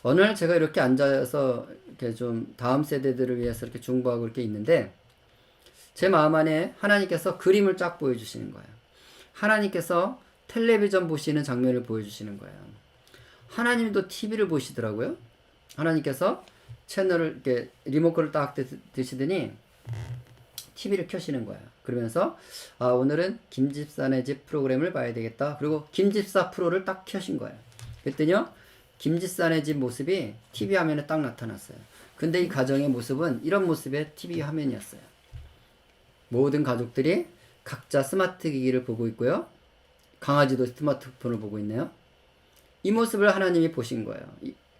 오늘 제가 이렇게 앉아서 이렇게 좀 다음 세대들을 위해서 이렇게 중보하고 이렇게 있는데 제 마음 안에 하나님께서 그림을 쫙 보여주시는 거예요. 하나님께서 텔레비전 보시는 장면을 보여주시는 거예요. 하나님도 TV를 보시더라고요. 하나님께서 채널을 이렇게 리모컨을 딱 드시더니 TV를 켜시는 거예요. 그러면서 오늘은 김집사네 집 프로그램을 봐야 되겠다. 그리고 김집사 프로를 딱 켜신 거예요. 그랬더니요. 김집사네 집 모습이 TV 화면에 딱 나타났어요. 근데 이 가정의 모습은 이런 모습의 TV 화면이었어요. 모든 가족들이 각자 스마트 기기를 보고 있고요. 강아지도 스마트폰을 보고 있네요. 이 모습을 하나님이 보신 거예요.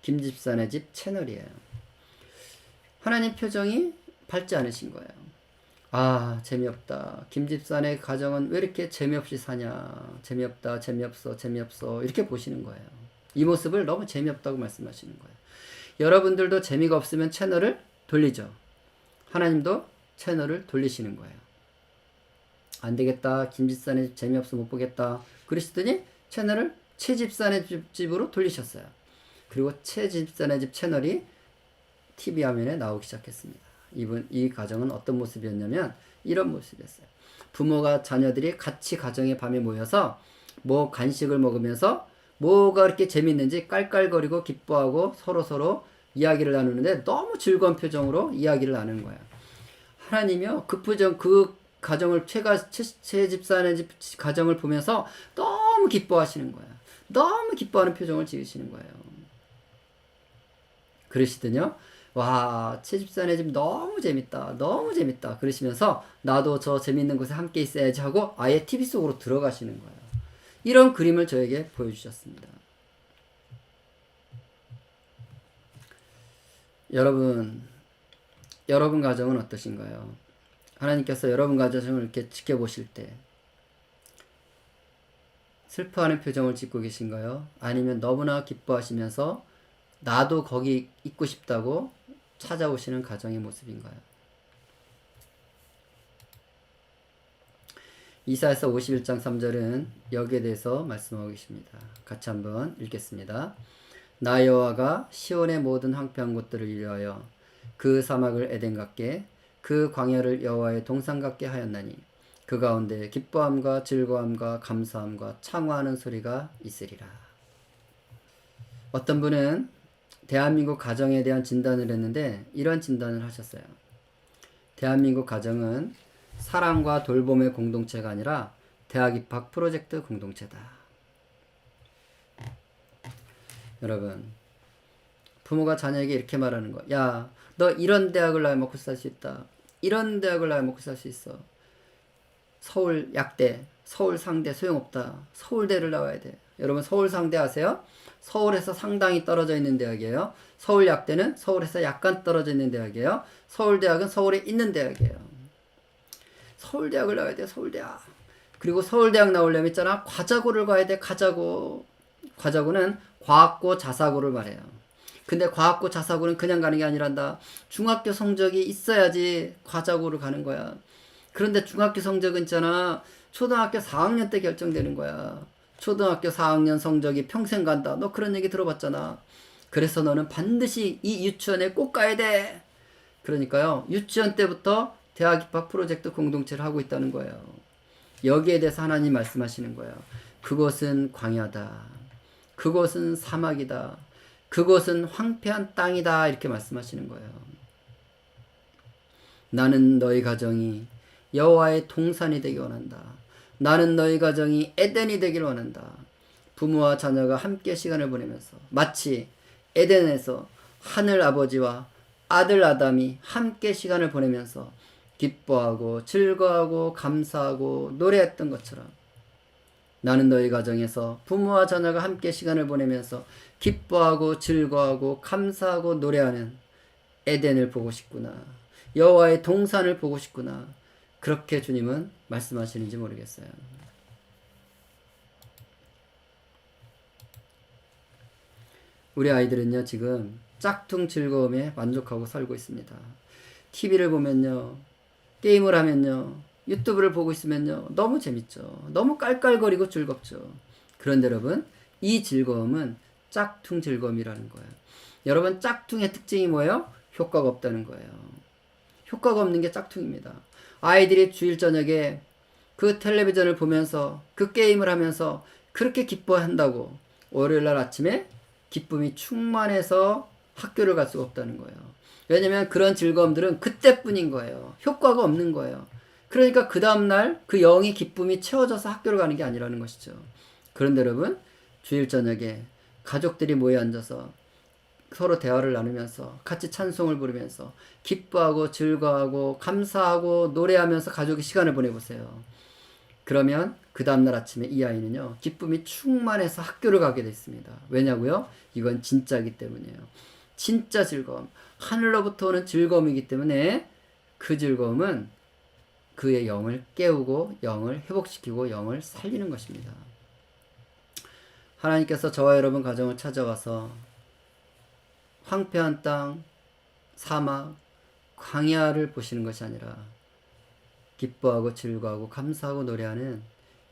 김집사네 집 채널이에요. 하나님 표정이 밝지 않으신 거예요. 재미없다. 김집사네 가정은 왜 이렇게 재미없이 사냐. 재미없다. 재미없어. 재미없어. 이렇게 보시는 거예요. 이 모습을 너무 재미없다고 말씀하시는 거예요. 여러분들도 재미가 없으면 채널을 돌리죠. 하나님도 채널을 돌리시는 거예요. 안 되겠다. 김집사네 집 재미없어 못 보겠다. 그러시더니 채널을 최집사네 집으로 돌리셨어요. 그리고 최집사네 집 채널이 TV 화면에 나오기 시작했습니다. 이 가정은 어떤 모습이었냐면 이런 모습이었어요. 부모가 자녀들이 같이 가정의 밤에 모여서 뭐 간식을 먹으면서 뭐가 그렇게 재밌는지 깔깔거리고 기뻐하고 서로 이야기를 나누는데 너무 즐거운 표정으로 이야기를 나누는 거예요. 하나님이요 그 표정 그 가정을 최집사네 집 가정을 보면서 너무 기뻐하시는 거예요. 너무 기뻐하는 표정을 지으시는 거예요. 그러시더니요. 와, 최집사네 집 너무 재밌다. 너무 재밌다. 그러시면서 나도 저 재밌는 곳에 함께 있어야지 하고 아예 TV 속으로 들어가시는 거예요. 이런 그림을 저에게 보여주셨습니다. 여러분 가정은 어떠신가요? 하나님께서 여러분 가정을 이렇게 지켜보실 때 슬퍼하는 표정을 짓고 계신가요? 아니면 너무나 기뻐하시면서 나도 거기 있고 싶다고 찾아오시는 가정의 모습인가요? 이사야서 51장 3절은 여기에 대해서 말씀하고 계십니다. 같이 한번 읽겠습니다. 나 여호와가 시온의 모든 황폐한 곳들을 위하여 그 사막을 에덴 같게 그 광야를 여호와의 동산 같게 하였나니 그 가운데 기뻐함과 즐거움과 감사함과 창화하는 소리가 있으리라. 어떤 분은 대한민국 가정에 대한 진단을 했는데 이런 진단을 하셨어요. 대한민국 가정은 사랑과 돌봄의 공동체가 아니라 대학 입학 프로젝트 공동체다. 여러분, 부모가 자녀에게 이렇게 말하는 거. 야, 너 이런 대학을 나야 먹고 살 수 있다. 이런 대학을 나야 먹고 살 수 있어. 서울 약대, 서울 상대 소용없다. 서울대를 나와야 돼. 여러분 서울 상대 아세요? 서울에서 상당히 떨어져 있는 대학이에요. 서울 약대는 서울에서 약간 떨어져 있는 대학이에요. 서울대학은 서울에 있는 대학이에요. 서울대학을 나와야 돼. 서울대학. 그리고 서울대학 나오려면 있잖아. 과자고를 가야 돼. 과자고는 과학고 자사고를 말해요. 근데 과학고 자사고는 그냥 가는 게 아니란다. 중학교 성적이 있어야지 과자고를 가는 거야. 그런데 중학교 성적은 있잖아. 초등학교 4학년 때 결정되는 거야. 초등학교 4학년 성적이 평생 간다. 너 그런 얘기 들어봤잖아. 그래서 너는 반드시 이 유치원에 꼭 가야 돼. 그러니까요. 유치원 때부터 대학 입학 프로젝트 공동체를 하고 있다는 거예요. 여기에 대해서 하나님 말씀하시는 거예요. 그곳은 광야다. 그곳은 사막이다. 그곳은 황폐한 땅이다. 이렇게 말씀하시는 거예요. 나는 너희 가정이 여호와의 동산이 되기 원한다. 나는 너희 가정이 에덴이 되기를 원한다. 부모와 자녀가 함께 시간을 보내면서 마치 에덴에서 하늘 아버지와 아들 아담이 함께 시간을 보내면서 기뻐하고 즐거워하고 감사하고 노래했던 것처럼 나는 너희 가정에서 부모와 자녀가 함께 시간을 보내면서 기뻐하고 즐거워하고 감사하고 노래하는 에덴을 보고 싶구나. 여호와의 동산을 보고 싶구나. 그렇게 주님은 말씀하시는지 모르겠어요. 우리 아이들은요 지금 짝퉁 즐거움에 만족하고 살고 있습니다. TV를 보면요, 게임을 하면요, 유튜브를 보고 있으면요 너무 재밌죠. 너무 깔깔거리고 즐겁죠. 그런데 여러분 이 즐거움은 짝퉁 즐거움이라는 거예요. 여러분, 짝퉁의 특징이 뭐예요? 효과가 없다는 거예요. 효과가 없는 게 짝퉁입니다. 아이들이 주일 저녁에 그 텔레비전을 보면서 그 게임을 하면서 그렇게 기뻐한다고 월요일날 아침에 기쁨이 충만해서 학교를 갈 수가 없다는 거예요. 왜냐면 그런 즐거움들은 그때뿐인 거예요. 효과가 없는 거예요. 그러니까 그 다음날 그 영이 기쁨이 채워져서 학교를 가는 게 아니라는 것이죠. 그런데 여러분, 주일 저녁에 가족들이 모여 앉아서 서로 대화를 나누면서 같이 찬송을 부르면서 기뻐하고 즐거워하고 감사하고 노래하면서 가족이 시간을 보내보세요. 그러면 그 다음날 아침에 이 아이는요, 기쁨이 충만해서 학교를 가게 됐습니다. 왜냐고요? 이건 진짜이기 때문이에요. 진짜 즐거움, 하늘로부터 오는 즐거움이기 때문에 그 즐거움은 그의 영을 깨우고 영을 회복시키고 영을 살리는 것입니다. 하나님께서 저와 여러분 가정을 찾아와서 황폐한 땅, 사막, 광야를 보시는 것이 아니라 기뻐하고 즐거워하고 감사하고 노래하는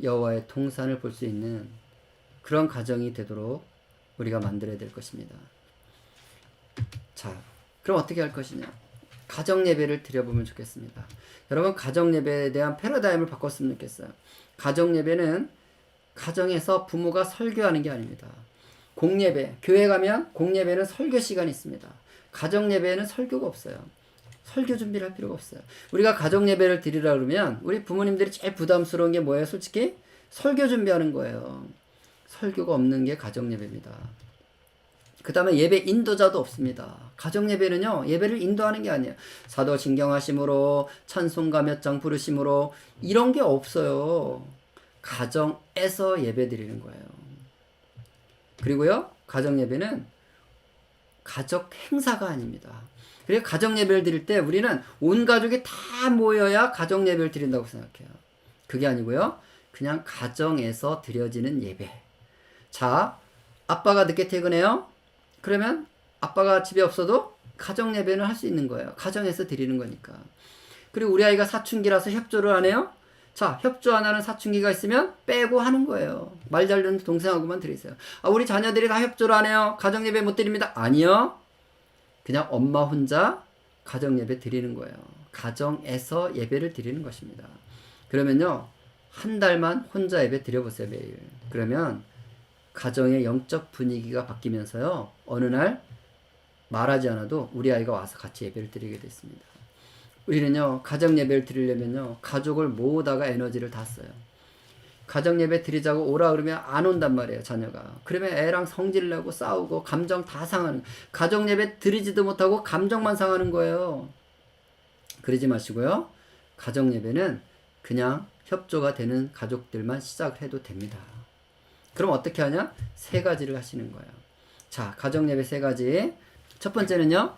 여호와의 동산을 볼 수 있는 그런 가정이 되도록 우리가 만들어야 될 것입니다. 자, 그럼 어떻게 할 것이냐? 가정 예배를 드려보면 좋겠습니다. 여러분, 가정 예배에 대한 패러다임을 바꿨으면 좋겠어요. 가정 예배는 가정에서 부모가 설교하는 게 아닙니다. 공예배, 교회 가면 공예배는 설교 시간이 있습니다. 가정 예배에는 설교가 없어요. 설교 준비를 할 필요가 없어요. 우리가 가정 예배를 드리라 그러면 우리 부모님들이 제일 부담스러운 게 뭐예요? 솔직히 설교 준비하는 거예요. 설교가 없는 게 가정 예배입니다. 그 다음에 예배 인도자도 없습니다. 가정 예배는요, 예배를 인도하는 게 아니에요. 사도 신경하심으로 찬송가 몇 장 부르심으로 이런 게 없어요. 가정에서 예배 드리는 거예요. 그리고요, 가정 예배는 가족 행사가 아닙니다. 그래서 가정 예배를 드릴 때 우리는 온 가족이 다 모여야 가정 예배를 드린다고 생각해요. 그게 아니고요, 그냥 가정에서 드려지는 예배. 자, 아빠가 늦게 퇴근해요? 그러면 아빠가 집에 없어도 가정 예배는 할 수 있는 거예요. 가정에서 드리는 거니까. 그리고 우리 아이가 사춘기라서 협조를 안 해요? 자, 협조 안 하는 사춘기가 있으면 빼고 하는 거예요. 말 잘 듣는 동생하고만 드리세요. 아, 우리 자녀들이 다 협조를 안 해요. 가정 예배 못 드립니다. 아니요. 그냥 엄마 혼자 가정 예배 드리는 거예요. 가정에서 예배를 드리는 것입니다. 그러면요, 한 달만 혼자 예배 드려보세요, 매일. 그러면 가정의 영적 분위기가 바뀌면서요, 어느 날 말하지 않아도 우리 아이가 와서 같이 예배를 드리게 됐습니다. 우리는요, 가정 예배를 드리려면요, 가족을 모으다가 에너지를 다 써요. 가정 예배 드리자고 오라 그러면 안 온단 말이에요, 자녀가. 그러면 애랑 성질 내고 싸우고 감정 다 상하는, 가정 예배 드리지도 못하고 감정만 상하는 거예요. 그러지 마시고요, 가정 예배는 그냥 협조가 되는 가족들만 시작을 해도 됩니다. 그럼 어떻게 하냐? 세 가지를 하시는 거예요. 자, 가정 예배 세 가지. 첫 번째는요,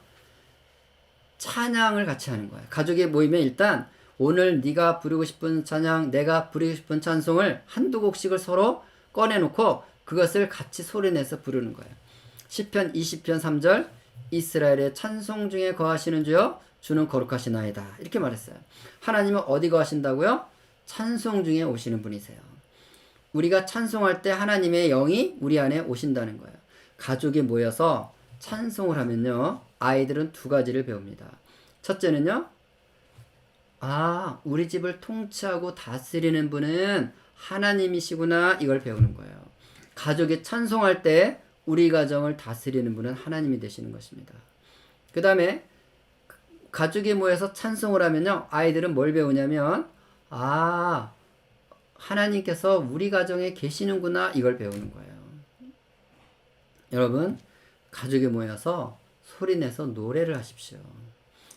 찬양을 같이 하는 거예요. 가족이 모이면 일단 오늘 네가 부르고 싶은 찬양, 내가 부르고 싶은 찬송을 한두 곡씩을 서로 꺼내놓고 그것을 같이 소리내서 부르는 거예요. 시편 20편 3절, 이스라엘의 찬송 중에 거하시는 주여, 주는 거룩하시나이다. 이렇게 말했어요. 하나님은 어디 거하신다고요? 찬송 중에 오시는 분이세요. 우리가 찬송할 때 하나님의 영이 우리 안에 오신다는 거예요. 가족이 모여서 찬송을 하면요, 아이들은 두 가지를 배웁니다. 첫째는요, 아, 우리 집을 통치하고 다스리는 분은 하나님이시구나, 이걸 배우는 거예요. 가족이 찬송할 때 우리 가정을 다스리는 분은 하나님이 되시는 것입니다. 그 다음에 가족이 모여서 찬송을 하면요, 아이들은 뭘 배우냐면, 아, 하나님께서 우리 가정에 계시는구나, 이걸 배우는 거예요. 여러분, 가족이 모여서 소리내서 노래를 하십시오.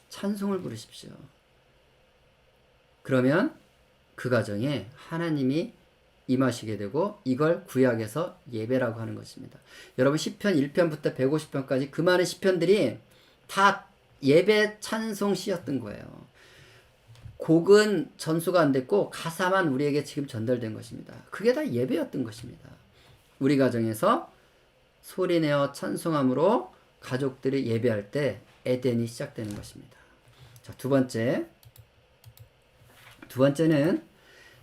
찬송을 부르십시오. 그러면 그 가정에 하나님이 임하시게 되고 이걸 구약에서 예배라고 하는 것입니다. 여러분, 시편 1편부터 150편까지 그 많은 시편들이 다 예배 찬송 시였던 거예요. 곡은 전수가 안 됐고 가사만 우리에게 지금 전달된 것입니다. 그게 다 예배였던 것입니다. 우리 가정에서 소리내어 찬송함으로 가족들이 예배할 때 에덴이 시작되는 것입니다. 자, 두 번째는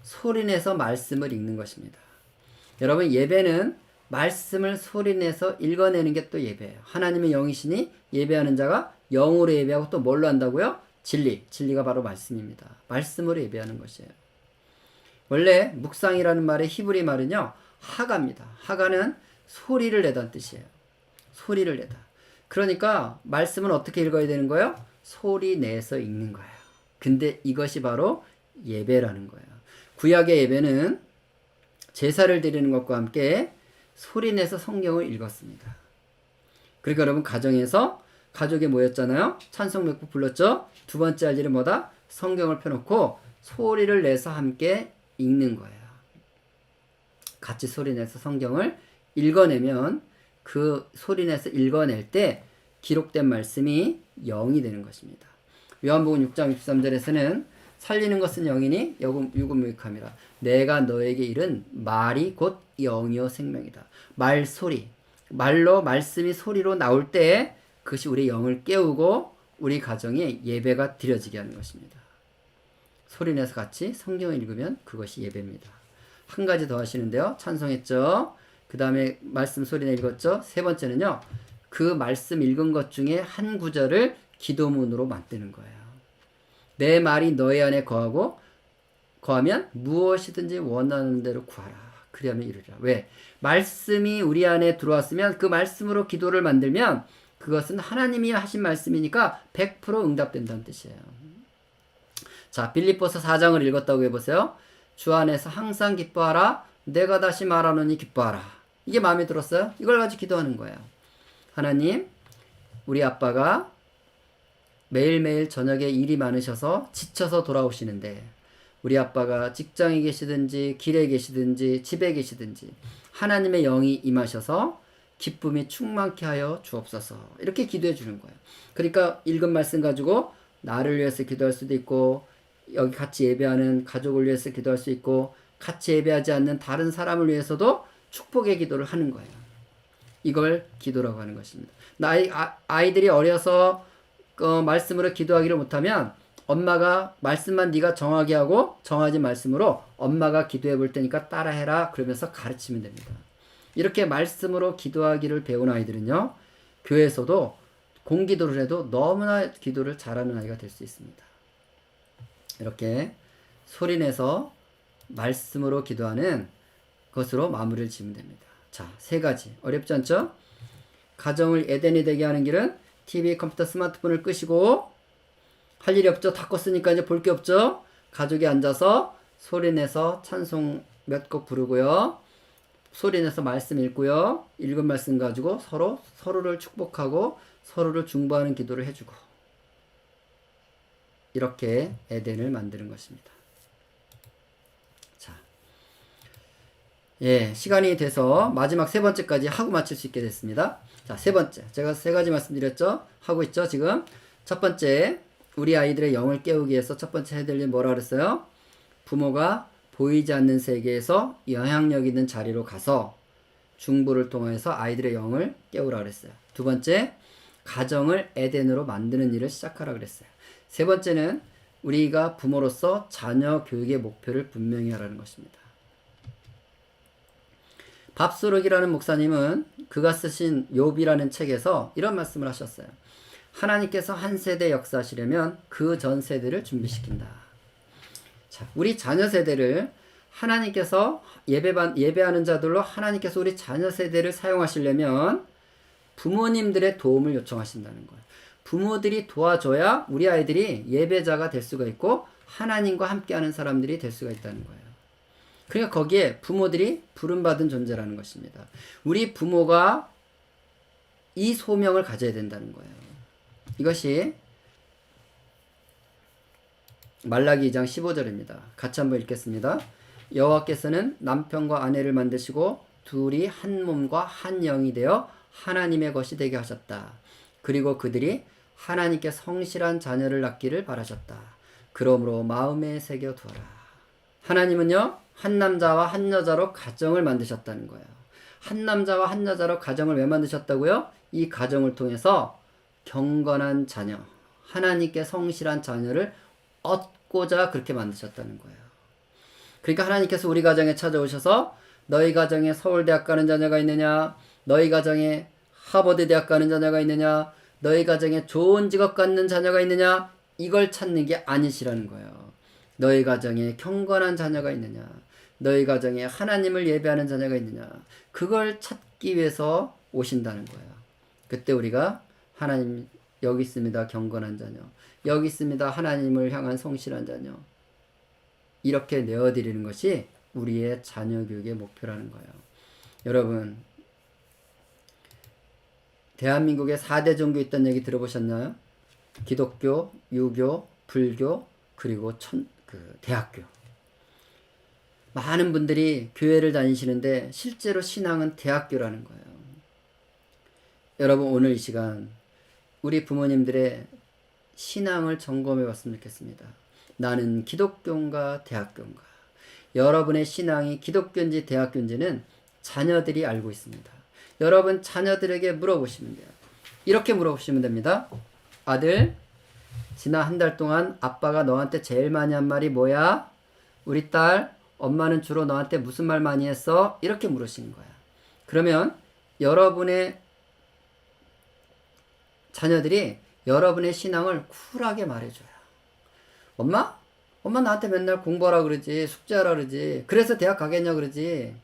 소리내서 말씀을 읽는 것입니다. 여러분, 예배는 말씀을 소리내서 읽어내는 게 또 예배예요. 하나님의 영이시니 예배하는 자가 영으로 예배하고 또 뭘로 한다고요? 진리가 바로 말씀입니다. 말씀으로 예배하는 것이에요. 원래 묵상이라는 말의 히브리 말은요, 하가입니다. 하가는 소리를 내다는 뜻이에요. 소리를 내다. 그러니까 말씀은 어떻게 읽어야 되는 거예요? 소리 내서 읽는 거예요. 근데 이것이 바로 예배라는 거예요. 구약의 예배는 제사를 드리는 것과 함께 소리 내서 성경을 읽었습니다. 그러니까 여러분 가정에서 가족이 모였잖아요. 찬송 몇 곡 불렀죠. 두 번째 할 일은 뭐다? 성경을 펴놓고 소리를 내서 함께 읽는 거예요. 같이 소리 내서 성경을 읽어내면 그 소리 내서 읽어낼 때 기록된 말씀이 영이 되는 것입니다. 요한복음 6장 63절에서는 살리는 것은 영이니 유구무익함이라. 내가 너에게 이른 말이 곧 영이요 생명이다. 말소리, 말로 말씀이 소리로 나올 때 그것이 우리 영을 깨우고 우리 가정에 예배가 드려지게 하는 것입니다. 소리내서 같이 성경을 읽으면 그것이 예배입니다. 한 가지 더 하시는데요. 찬송했죠. 그 다음에 말씀 소리내 읽었죠. 세 번째는요. 그 말씀 읽은 것 중에 한 구절을 기도문으로 만드는 거예요. 내 말이 너희 안에 거하면 무엇이든지 원하는 대로 구하라. 그리하면 이루리라. 왜? 말씀이 우리 안에 들어왔으면 그 말씀으로 기도를 만들면 그것은 하나님이 하신 말씀이니까 100% 응답된다는 뜻이에요. 자, 빌립보서 4장을 읽었다고 해보세요. 주 안에서 항상 기뻐하라. 내가 다시 말하노니 기뻐하라. 이게 마음에 들었어요? 이걸 가지고 기도하는 거예요. 하나님, 우리 아빠가 매일매일 저녁에 일이 많으셔서 지쳐서 돌아오시는데 우리 아빠가 직장에 계시든지 길에 계시든지 집에 계시든지 하나님의 영이 임하셔서 기쁨이 충만케 하여 주옵소서. 이렇게 기도해 주는 거예요. 그러니까 읽은 말씀 가지고 나를 위해서 기도할 수도 있고 여기 같이 예배하는 가족을 위해서 기도할 수 있고 같이 예배하지 않는 다른 사람을 위해서도 축복의 기도를 하는 거예요. 이걸 기도라고 하는 것입니다. 아이들이 어려서 말씀으로 기도하기를 못하면 엄마가 말씀만 네가 정하게 하고 정하지 말씀으로 엄마가 기도해 볼 테니까 따라해라 그러면서 가르치면 됩니다. 이렇게 말씀으로 기도하기를 배운 아이들은요. 교회에서도 공기도를 해도 너무나 기도를 잘하는 아이가 될 수 있습니다. 이렇게 소리내서 말씀으로 기도하는 것으로 마무리를 지으면 됩니다. 자, 세 가지. 어렵지 않죠? 가정을 에덴이 되게 하는 길은 TV, 컴퓨터, 스마트폰을 끄시고 할 일이 없죠. 다 껐으니까 이제 볼 게 없죠. 가족이 앉아서 소리내서 찬송 몇 곡 부르고요. 소리내서 말씀 읽고요. 읽은 말씀 가지고 서로를 축복하고 서로를 중보하는 기도를 해주고 이렇게 에덴을 만드는 것입니다. 자, 시간이 돼서 마지막 세 번째까지 하고 마칠 수 있게 됐습니다. 자, 세 번째. 제가 세 가지 말씀드렸죠? 하고 있죠, 지금? 첫 번째, 우리 아이들의 영을 깨우기 위해서 첫 번째 해야 될 일 뭐라 그랬어요? 부모가 보이지 않는 세계에서 영향력 있는 자리로 가서 중보를 통해서 아이들의 영을 깨우라 그랬어요. 두 번째, 가정을 에덴으로 만드는 일을 시작하라 그랬어요. 세 번째는 우리가 부모로서 자녀 교육의 목표를 분명히 하라는 것입니다. 밥수록이라는 목사님은 그가 쓰신 욥이라는 책에서 이런 말씀을 하셨어요. 하나님께서 한 세대 역사하시려면 그 전 세대를 준비시킨다. 자, 우리 자녀 세대를 하나님께서 예배하는 자들로 하나님께서 우리 자녀 세대를 사용하시려면 부모님들의 도움을 요청하신다는 거예요. 부모들이 도와줘야 우리 아이들이 예배자가 될 수가 있고 하나님과 함께하는 사람들이 될 수가 있다는 거예요. 그러니까 거기에 부모들이 부름받은 존재라는 것입니다. 우리 부모가 이 소명을 가져야 된다는 거예요. 이것이 말라기 2장 15절입니다. 같이 한번 읽겠습니다. 여호와께서는 남편과 아내를 만드시고 둘이 한 몸과 한 영이 되어 하나님의 것이 되게 하셨다. 그리고 그들이 하나님께 성실한 자녀를 낳기를 바라셨다. 그러므로 마음에 새겨 두어라. 하나님은요, 한 남자와 한 여자로 가정을 만드셨다는 거예요. 한 남자와 한 여자로 가정을 왜 만드셨다고요? 이 가정을 통해서 경건한 자녀, 하나님께 성실한 자녀를 얻고자 그렇게 만드셨다는 거예요. 그러니까 하나님께서 우리 가정에 찾아오셔서 너희 가정에 서울대학 가는 자녀가 있느냐? 너희 가정에 하버드 대학 가는 자녀가 있느냐? 너희 가정에 좋은 직업 갖는 자녀가 있느냐? 이걸 찾는 게 아니시라는 거예요. 너희 가정에 경건한 자녀가 있느냐? 너희 가정에 하나님을 예배하는 자녀가 있느냐? 그걸 찾기 위해서 오신다는 거예요. 그때 우리가 하나님 여기 있습니다. 경건한 자녀. 여기 있습니다. 하나님을 향한 성실한 자녀. 이렇게 내어드리는 것이 우리의 자녀 교육의 목표라는 거예요. 여러분, 대한민국에 4대 종교 있다는 얘기 들어보셨나요? 기독교, 유교, 불교, 그리고 대학교. 많은 분들이 교회를 다니시는데 실제로 신앙은 대학교라는 거예요. 여러분, 오늘 이 시간 우리 부모님들의 신앙을 점검해 봤으면 좋겠습니다. 나는 기독교인가 대학교인가? 여러분의 신앙이 기독교인지 대학교인지는 자녀들이 알고 있습니다. 여러분 자녀들에게 물어보시면 돼요. 이렇게 물어보시면 됩니다. 아들, 지난 한 달 동안 아빠가 너한테 제일 많이 한 말이 뭐야? 우리 딸, 엄마는 주로 너한테 무슨 말 많이 했어? 이렇게 물으시는 거야. 그러면 여러분의 자녀들이 여러분의 신앙을 쿨하게 말해줘요. 엄마? 엄마 나한테 맨날 공부하라 그러지, 숙제하라 그러지, 그래서 대학 가겠냐 그러지,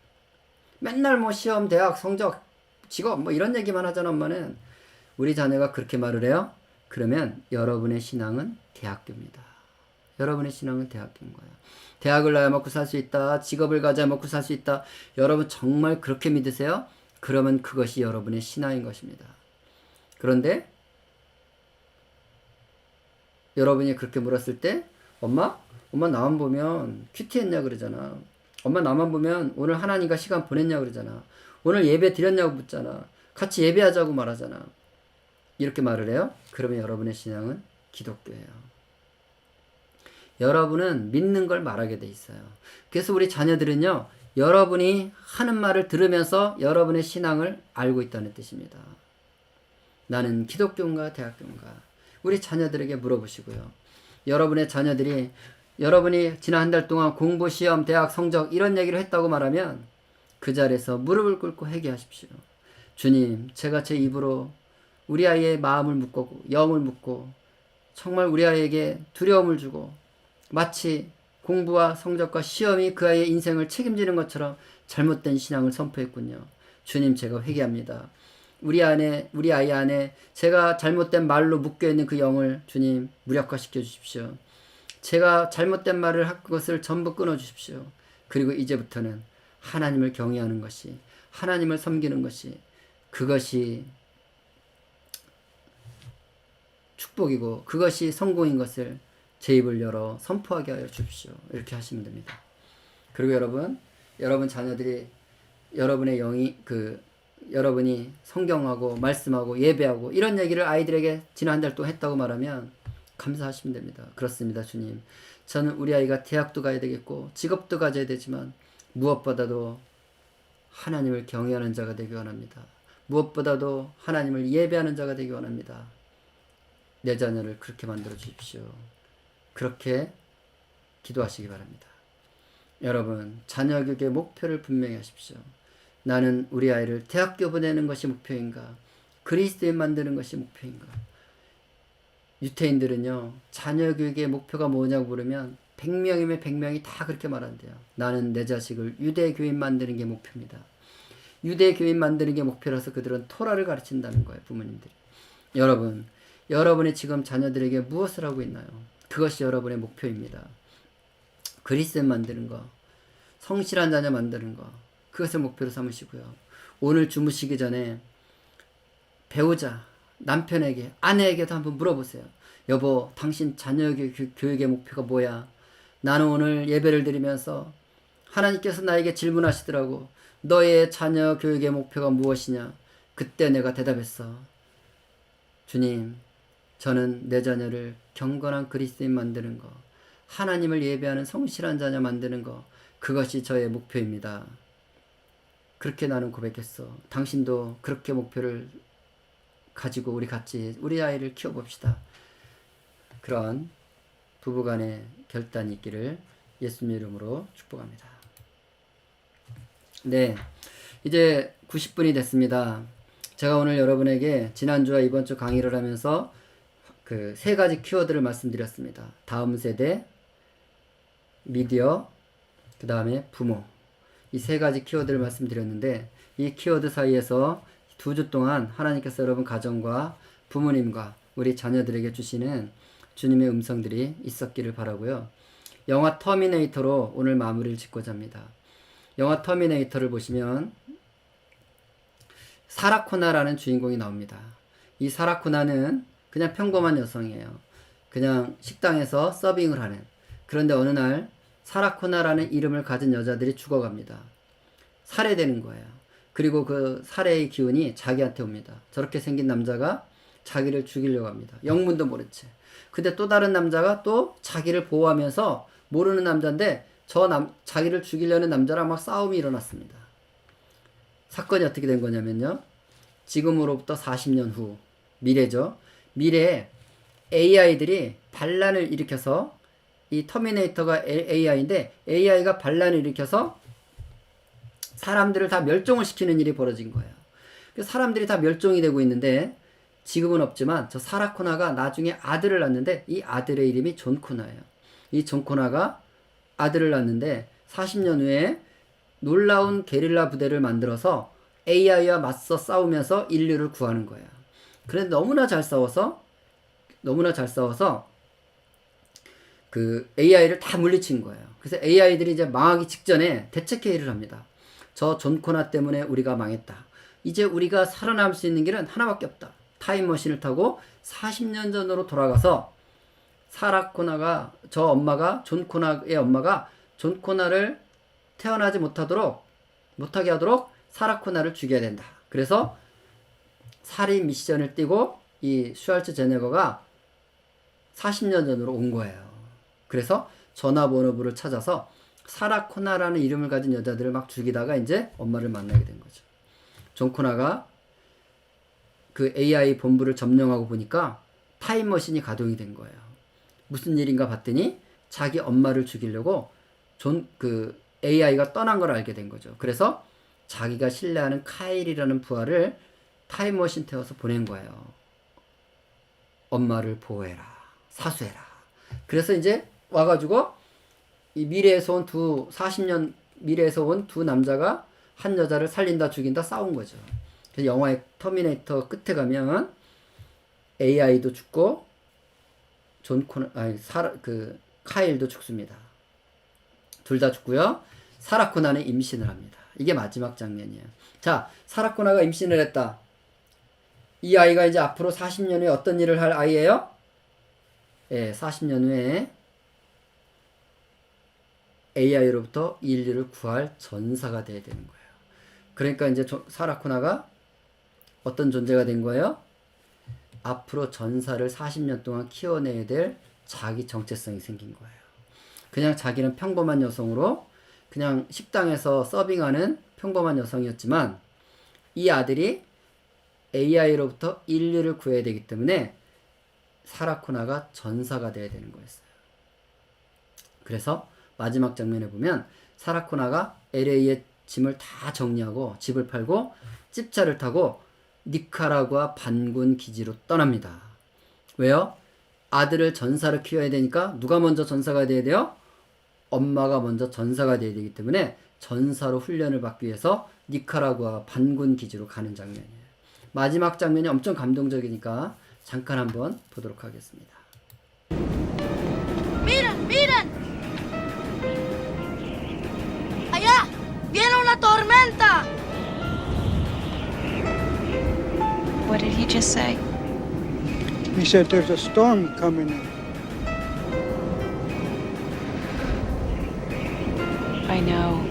맨날 뭐 시험, 대학, 성적, 직업 뭐 이런 얘기만 하잖아. 엄마는. 우리 자녀가 그렇게 말을 해요. 그러면 여러분의 신앙은 대학교입니다. 여러분의 신앙은 대학교인 거예요. 대학을 나야 먹고 살 수 있다, 직업을 가져야 먹고 살 수 있다. 여러분 정말 그렇게 믿으세요? 그러면 그것이 여러분의 신앙인 것입니다. 그런데 여러분이 그렇게 물었을 때 엄마 나만 보면 큐티했냐 그러잖아. 엄마 나만 보면 오늘 하나님과 시간 보냈냐 그러잖아. 오늘 예배 드렸냐고 묻잖아. 같이 예배하자고 말하잖아. 이렇게 말을 해요. 그러면 여러분의 신앙은 기독교예요. 여러분은 믿는 걸 말하게 돼 있어요. 그래서 우리 자녀들은요, 여러분이 하는 말을 들으면서 여러분의 신앙을 알고 있다는 뜻입니다. 나는 기독교인가 대학교인가? 우리 자녀들에게 물어보시고요. 여러분의 자녀들이 여러분이 지난 한 달 동안 공부, 시험, 대학, 성적 이런 얘기를 했다고 말하면 그 자리에서 무릎을 꿇고 회개하십시오. 주님, 제가 제 입으로 우리 아이의 마음을 묶고 영을 묶고 정말 우리 아이에게 두려움을 주고 마치 공부와 성적과 시험이 그 아이의 인생을 책임지는 것처럼 잘못된 신앙을 선포했군요. 주님, 제가 회개합니다. 우리 아이 안에 제가 잘못된 말로 묶여있는 그 영을 주님 무력화시켜 주십시오. 제가 잘못된 말을 한 것을 전부 끊어 주십시오. 그리고 이제부터는 하나님을 경외하는 것이, 하나님을 섬기는 것이, 그것이 축복이고 그것이 성공인 것을 제 입을 열어 선포하게 하여 주십시오. 이렇게 하시면 됩니다. 그리고 여러분 자녀들이 여러분의 여러분이 성경하고 말씀하고 예배하고 이런 얘기를 아이들에게 지난 한 달 동안 했다고 말하면 감사하시면 됩니다. 그렇습니다, 주님. 저는 우리 아이가 대학도 가야 되겠고 직업도 가져야 되지만 무엇보다도 하나님을 경외하는 자가 되기 원합니다. 무엇보다도 하나님을 예배하는 자가 되기 원합니다. 내 자녀를 그렇게 만들어 주십시오. 그렇게 기도하시기 바랍니다. 여러분, 자녀 교육의 목표를 분명히 하십시오. 나는 우리 아이를 대학교 보내는 것이 목표인가? 그리스도인 만드는 것이 목표인가? 유태인들은요, 자녀 교육의 목표가 뭐냐고 물으면 100명이면 100명이 다 그렇게 말한대요. 나는 내 자식을 유대교인 만드는 게 목표입니다. 유대교인 만드는 게 목표라서 그들은 토라를 가르친다는 거예요, 부모님들이. 여러분이 지금 자녀들에게 무엇을 하고 있나요? 그것이 여러분의 목표입니다. 그리스도인 만드는 거, 성실한 자녀 만드는 거, 그것을 목표로 삼으시고요. 오늘 주무시기 전에 배우자, 남편에게, 아내에게도 한번 물어보세요. 여보, 당신 자녀 교육의 목표가 뭐야? 나는 오늘 예배를 드리면서 하나님께서 나에게 질문하시더라고. 너의 자녀 교육의 목표가 무엇이냐? 그때 내가 대답했어. 주님, 저는 내 자녀를 경건한 그리스도인 만드는 거, 하나님을 예배하는 성실한 자녀 만드는 거, 그것이 저의 목표입니다. 그렇게 나는 고백했어. 당신도 그렇게 목표를 가지고 우리 같이 우리 아이를 키워봅시다. 그런 부부간의 결단이 있기를 예수님 이름으로 축복합니다. 네, 이제 90분이 됐습니다. 제가 오늘 여러분에게 지난주와 이번주 강의를 하면서 그 세 가지 키워드를 말씀드렸습니다. 다음 세대, 미디어, 그 다음에 부모. 이 세 가지 키워드를 말씀드렸는데, 이 키워드 사이에서 2주 동안 하나님께서 여러분 가정과 부모님과 우리 자녀들에게 주시는 주님의 음성들이 있었기를 바라고요. 영화 터미네이터로 오늘 마무리를 짓고자 합니다. 영화 터미네이터를 보시면 사라 코나라는 주인공이 나옵니다. 이 사라 코나는 그냥 평범한 여성이에요. 그냥 식당에서 서빙을 하는. 그런데 어느 날 사라 코나라는 이름을 가진 여자들이 죽어갑니다. 살해되는 거예요. 그리고 그 살해의 기운이 자기한테 옵니다. 저렇게 생긴 남자가 자기를 죽이려고 합니다. 영문도 모른 채. 근데 또 다른 남자가 또 자기를 보호하면서 모르는 남자인데 자기를 죽이려는 남자랑 막 싸움이 일어났습니다. 사건이 어떻게 된 거냐면요. 지금으로부터 40년 후 미래죠. 미래에 AI들이 반란을 일으켜서 이 터미네이터가 AI인데 AI가 반란을 일으켜서 사람들을 다 멸종을 시키는 일이 벌어진 거예요. 사람들이 다 멸종이 되고 있는데 지금은 없지만 저 사라 코나가 나중에 아들을 낳는데 이 아들의 이름이 존 코나예요. 이 존 코나가 아들을 낳는데 40년 후에 놀라운 게릴라 부대를 만들어서 AI와 맞서 싸우면서 인류를 구하는 거예요. 그런데 너무나 잘 싸워서 그 AI를 다 물리친 거예요. 그래서 AI들이 이제 망하기 직전에 대책회의를 합니다. 저 존 코나 때문에 우리가 망했다. 이제 우리가 살아남을 수 있는 길은 하나밖에 없다. 타임머신을 타고 40년 전으로 돌아가서 사라 코나가 존 코나의 엄마가 존 코나를 태어나지 못하게 하도록 사라 코나를 죽여야 된다. 그래서 살인 미션을 띠고 이 슈왈츠 제네거가 40년 전으로 온 거예요. 그래서 전화번호부를 찾아서 사라 코나라는 이름을 가진 여자들을 막 죽이다가 이제 엄마를 만나게 된 거죠. 존 코나가 그 AI 본부를 점령하고 보니까 타임머신이 가동이 된 거예요. 무슨 일인가 봤더니 자기 엄마를 죽이려고 AI가 떠난 걸 알게 된 거죠. 그래서 자기가 신뢰하는 카일이라는 부하를 타임머신 태워서 보낸 거예요. 엄마를 보호해라. 사수해라. 그래서 이제 와가지고 이 미래에서 온 40년 미래에서 온 두 남자가 한 여자를 살린다 죽인다 싸운 거죠. 그래서 영화의 터미네이터 끝에 가면 AI도 죽고 카일도 죽습니다. 둘 다 죽고요. 사라 코나는 임신을 합니다. 이게 마지막 장면이에요. 자, 사라 코나가 임신을 했다. 이 아이가 이제 앞으로 40년 후에 어떤 일을 할 아이예요? 예, 40년 후에 AI로부터 인류를 구할 전사가 돼야 되는 거예요. 그러니까 이제 사라 코나가 어떤 존재가 된 거예요? 앞으로 전사를 40년 동안 키워내야 될 자기 정체성이 생긴 거예요. 그냥 자기는 평범한 여성으로 그냥 식당에서 서빙하는 평범한 여성이었지만 이 아들이 AI로부터 인류를 구해야 되기 때문에 사라 코나가 전사가 돼야 되는 거였어요. 그래서 마지막 장면에 보면 사라 코나가 LA의 짐을 다 정리하고 집을 팔고 찝차를 타고 니카라구아 반군 기지로 떠납니다. 왜요? 아들을 전사를 키워야 되니까 누가 먼저 전사가 돼야 돼요? 엄마가 먼저 전사가 돼야 되기 때문에 전사로 훈련을 받기 위해서 니카라구아 반군 기지로 가는 장면이에요. 마지막 장면이 엄청 감동적이니까 잠깐 한번 보도록 하겠습니다. Miren, miren. Allá viene una tormenta. What did he just say? He said there's a storm coming in. I know.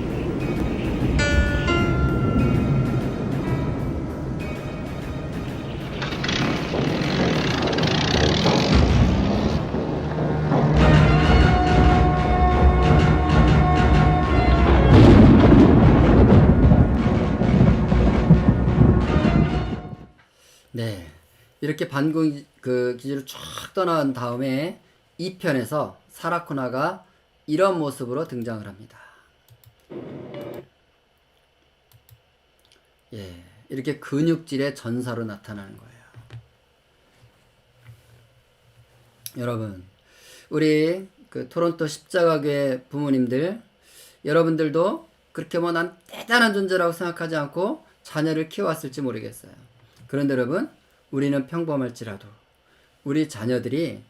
네, 이렇게 반군 기지를 쫙 떠난 다음에 2편에서 사라 코나가 이런 모습으로 등장을 합니다. 예, 이렇게 근육질의 전사로 나타나는 거예요. 여러분, 우리 그 토론토 십자가교회 부모님들, 여러분들도 그렇게 뭐 난 대단한 존재라고 생각하지 않고 자녀를 키워왔을지 모르겠어요. 그런데 여러분, 우리는 평범할지라도 우리 자녀들이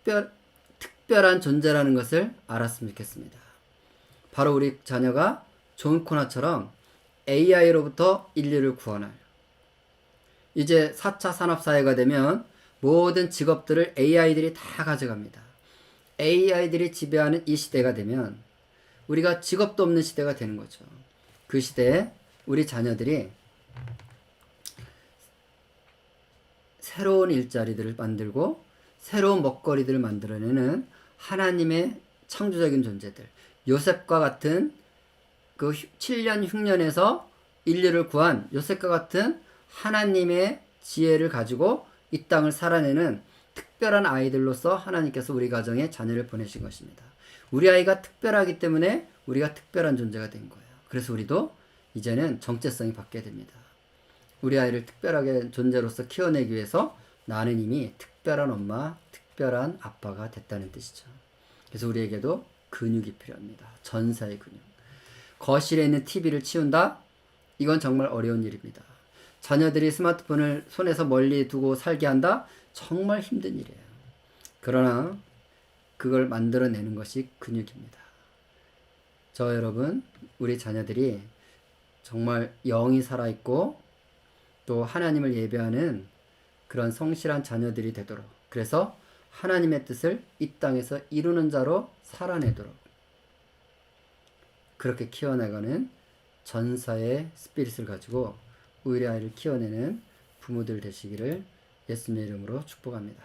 특별한 존재라는 것을 알았으면 좋겠습니다. 바로 우리 자녀가 존 코나처럼 AI로부터 인류를 구원할, 이제 4차 산업사회가 되면 모든 직업들을 AI들이 다 가져갑니다. AI들이 지배하는 이 시대가 되면 우리가 직업도 없는 시대가 되는 거죠. 그 시대에 우리 자녀들이 새로운 일자리들을 만들고 새로운 먹거리들을 만들어내는 하나님의 창조적인 존재들, 요셉과 같은 그 7년 흉년에서 인류를 구한 요셉과 같은 하나님의 지혜를 가지고 이 땅을 살아내는 특별한 아이들로서 하나님께서 우리 가정에 자녀를 보내신 것입니다. 우리 아이가 특별하기 때문에 우리가 특별한 존재가 된 거예요. 그래서 우리도 이제는 정체성이 바뀌어야 됩니다. 우리 아이를 특별하게 존재로서 키워내기 위해서 나는 이미 특별한 엄마, 특별한 아빠가 됐다는 뜻이죠. 그래서 우리에게도 근육이 필요합니다. 전사의 근육. 거실에 있는 TV를 치운다? 이건 정말 어려운 일입니다. 자녀들이 스마트폰을 손에서 멀리 두고 살게 한다? 정말 힘든 일이에요. 그러나 그걸 만들어내는 것이 근육입니다. 저 여러분, 우리 자녀들이 정말 영이 살아있고 또 하나님을 예배하는 그런 성실한 자녀들이 되도록, 그래서 하나님의 뜻을 이 땅에서 이루는 자로 살아내도록 그렇게 키워나가는 전사의 스피릿을 가지고 우리 아이를 키워내는 부모들 되시기를 예수님의 이름으로 축복합니다.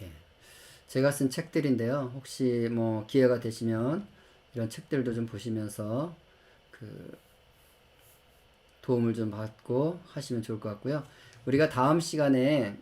예. 제가 쓴 책들인데요. 혹시 뭐 기회가 되시면 이런 책들도 좀 보시면서 그 도움을 좀 받고 하시면 좋을 것 같고요. 우리가 다음 시간에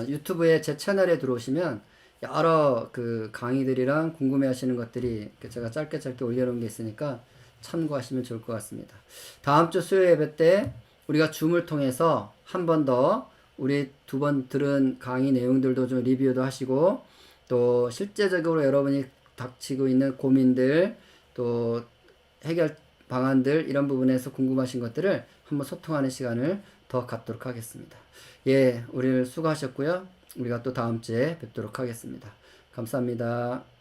유튜브에 제 채널에 들어오시면 여러 그 강의들이랑 궁금해하시는 것들이 제가 짧게 올려놓은 게 있으니까 참고하시면 좋을 것 같습니다. 다음 주 수요 예배 때 우리가 줌을 통해서 한 번 더 우리 2번 들은 강의 내용들도 좀 리뷰도 하시고 또 실제적으로 여러분이 닥치고 있는 고민들 또 해결 방안들 이런 부분에서 궁금하신 것들을 한번 소통하는 시간을 더 갖도록 하겠습니다. 예, 오늘 수고하셨고요. 우리가 또 다음 주에 뵙도록 하겠습니다. 감사합니다.